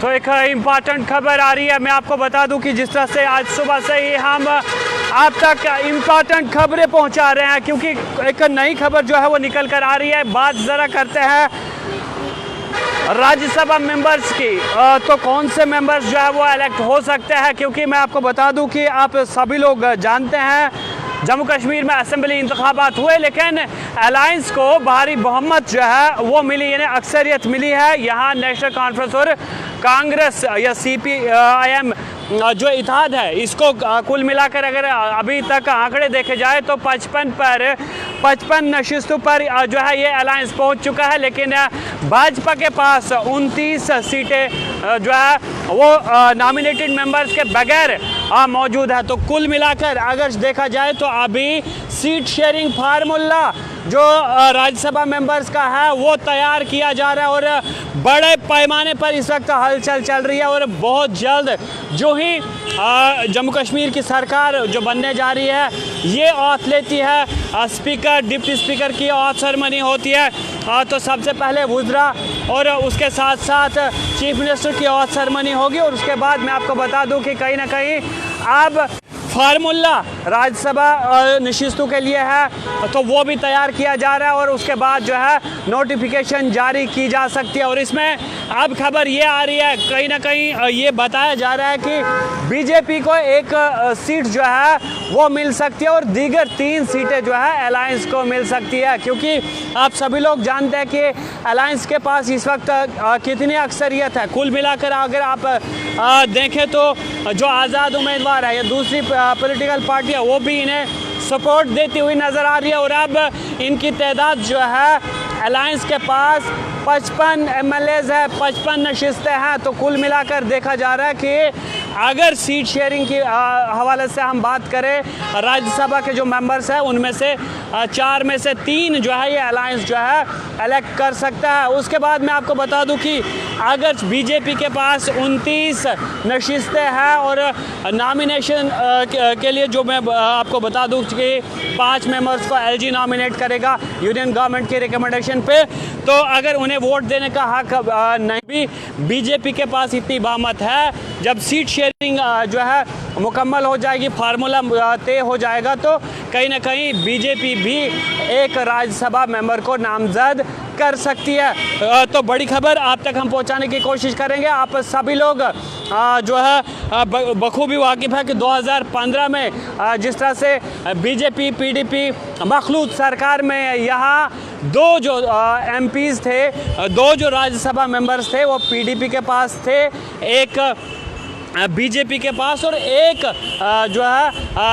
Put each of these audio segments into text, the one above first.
तो एक इम्पॉर्टेंट खबर आ रही है। मैं आपको बता दूं कि जिस तरह से आज सुबह से ही हम आप तक इम्पॉर्टेंट खबरें पहुंचा रहे हैं, क्योंकि एक नई खबर जो है वो निकल कर आ रही है। बात ज़रा करते हैं राज्यसभा मेंबर्स की। तो कौन से मेंबर्स जो है वो इलेक्ट हो सकते हैं, क्योंकि मैं आपको बता दूं कि आप सभी लोग जानते हैं जम्मू कश्मीर में असेंबली इंतखाबात हुए, लेकिन अलायंस को भारी बहुमत जो है वो मिली, यानी अक्सरियत मिली है। यहाँ नेशनल कॉन्फ्रेंस और कांग्रेस या CPIM जो इत्तेहाद है, इसको कुल मिलाकर अगर अभी तक आंकड़े देखे जाए तो 55 नशिस्तों पर जो है ये अलायंस पहुंच चुका है। लेकिन भाजपा के पास 29 सीटें जो है वो नॉमिनेटेड मेंबर्स के बगैर मौजूद है। तो कुल मिलाकर अगर देखा जाए तो अभी सीट शेयरिंग फार्मूला जो राज्यसभा मेंबर्स का है वो तैयार किया जा रहा है और बड़े पैमाने पर इस वक्त हलचल चल रही है। और बहुत जल्द जो ही जम्मू कश्मीर की सरकार जो बनने जा रही है ये ऑथ लेती है, स्पीकर डिप्टी स्पीकर की ऑथ सेरेमनी होती है, तो सबसे पहले वुज़रा और उसके साथ साथ चीफ मिनिस्टर की ऑथ सेरेमनी होगी। और उसके बाद मैं आपको बता दूं कि कहीं ना कहीं अब फार्मूला राज्यसभा नशिस्तों के लिए है तो वो भी तैयार किया जा रहा है और उसके बाद जो है नोटिफिकेशन जारी की जा सकती है। और इसमें अब खबर ये आ रही है, कहीं ना कहीं ये बताया जा रहा है कि बीजेपी को एक सीट जो है वो मिल सकती है और दीगर 3 सीटें जो है अलायंस को मिल सकती है। क्योंकि आप सभी लोग जानते हैं कि अलायंस के पास इस वक्त कितनी अक्सरियत है। कुल मिलाकर अगर आप देखें तो जो आज़ाद उम्मीदवार है या दूसरी पॉलिटिकल पार्टी है वो भी इन्हें सपोर्ट देती हुई नज़र आ रही है। और अब इनकी तादाद जो है अलायंस के पास 55 MLAs है, 55 नशिस्तें हैं। तो कुल मिलाकर देखा जा रहा है कि अगर सीट शेयरिंग की हवाले से हम बात करें, राज्यसभा के जो मेंबर्स हैं उनमें से 4 में से 3 जो है ये अलायंस जो है इलेक्ट कर सकता है। उसके बाद मैं आपको बता दूं कि अगर बीजेपी के पास 29 नशिस्तें हैं और नॉमिनेशन के लिए जो मैं आपको बता दूं कि 5 मेंबर्स को LG नॉमिनेट करेगा यूनियन गवर्नमेंट की रिकमेंडेशन पे, तो अगर उन्हें वोट देने का हक नहीं भी बीजेपी के पास इतनी बहुमत है, जब सीट शेयरिंग जो है मुकम्मल हो जाएगी, फार्मूला तय हो जाएगा, तो कहीं ना कहीं बीजेपी भी एक राज्यसभा मेंबर को नामजद कर सकती है। तो बड़ी खबर आप तक हम पहुंचाने की कोशिश करेंगे। आप सभी लोग जो है बखूबी वाकिफ़ है कि 2015 में जिस तरह से बीजेपी PDP मखलूत सरकार में यहाँ 2 जो MPs थे, 2 जो राज्यसभा मेंबर्स थे वो PDP के पास थे, एक बीजेपी के पास और एक जो है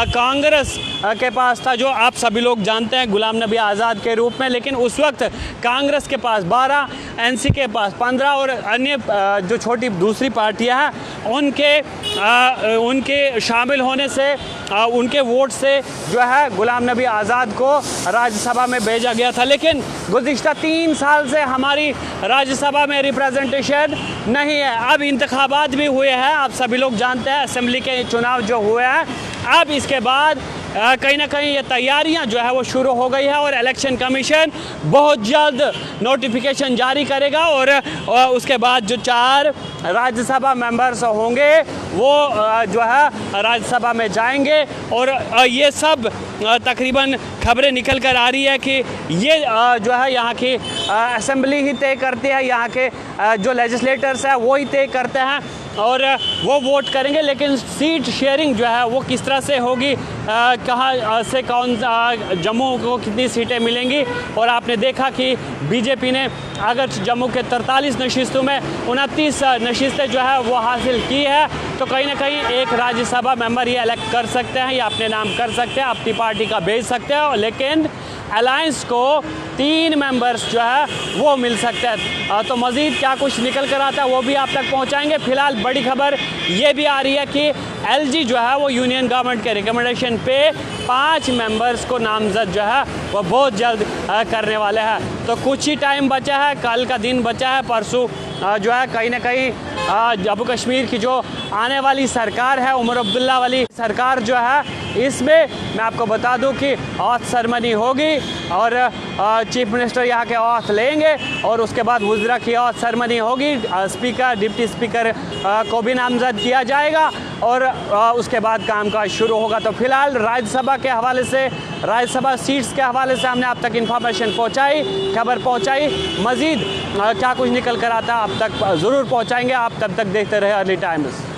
कांग्रेस के पास था, जो आप सभी लोग जानते हैं गुलाम नबी आज़ाद के रूप में। लेकिन उस वक्त कांग्रेस के पास 12, NC के पास 15 और अन्य जो छोटी दूसरी पार्टियां हैं उनके शामिल होने से उनके वोट से जो है गुलाम नबी आज़ाद को राज्यसभा में भेजा गया था। लेकिन गुज़िश्ता 3 साल से हमारी राज्यसभा में रिप्रेजेंटेशन नहीं है। अब इंतखाबात भी हुए हैं, आप सभी लोग जानते हैं असेंबली के चुनाव जो हुए हैं। अब इसके बाद कहीं ना कहीं ये तैयारियां जो है वो शुरू हो गई है और इलेक्शन कमीशन बहुत जल्द नोटिफिकेशन जारी करेगा और उसके बाद जो 4 राज्यसभा मेंबर्स होंगे वो जो है राज्यसभा में जाएंगे। और ये सब तकरीबन खबरें निकल कर आ रही है कि ये जो है यहाँ की असेंबली ही तय करती है, यहाँ के जो लेजिस्लेटर्स हैं वो ही तय करते हैं और वो वोट करेंगे। लेकिन सीट शेयरिंग जो है वो किस तरह से होगी, कहाँ से कौन जम्मू को कितनी सीटें मिलेंगी। और आपने देखा कि बीजेपी ने अगर जम्मू के 43 नशिस्तों में 29 नशिस्तें जो है वो हासिल की है, तो कहीं ना कहीं एक राज्यसभा मेंबर ये इलेक्ट कर सकते हैं या अपने नाम कर सकते हैं, अपनी पार्टी का भेज सकते हैं। लेकिन अलायंस को 3 मेंबर्स जो है वो मिल सकते हैं। तो मज़ीद क्या कुछ निकल कर आता है वो भी आप तक पहुंचाएंगे। फिलहाल बड़ी खबर ये भी आ रही है कि LG जो है वो यूनियन गवर्नमेंट के रिकमेंडेशन पे 5 मेंबर्स को नामजद जो है वो बहुत जल्द करने वाले हैं। तो कुछ ही टाइम बचा है, कल का दिन बचा है, परसों जो है कहीं ना कहीं जम्मू कश्मीर की जो आने वाली सरकार है, उमर अब्दुल्ला वाली सरकार जो है, इसमें मैं आपको बता दूं कि ऑथ सेरेमनी होगी और चीफ मिनिस्टर यहाँ के ऑथ लेंगे और उसके बाद वज़रा की ऑथ सेरेमनी होगी। स्पीकर, डिप्टी स्पीकर को भी नामज़द किया जाएगा और उसके बाद कामकाज शुरू होगा। तो फिलहाल राज्यसभा के हवाले से, राज्यसभा सीट्स के हवाले से हमने आप तक इन्फॉर्मेशन पहुँचाई, खबर पहुँचाई। मज़ीद क्या कुछ निकल कर आता आप तक ज़रूर पहुँचाएँगे। आप तब तक देखते रहे अर्ली टाइम्स।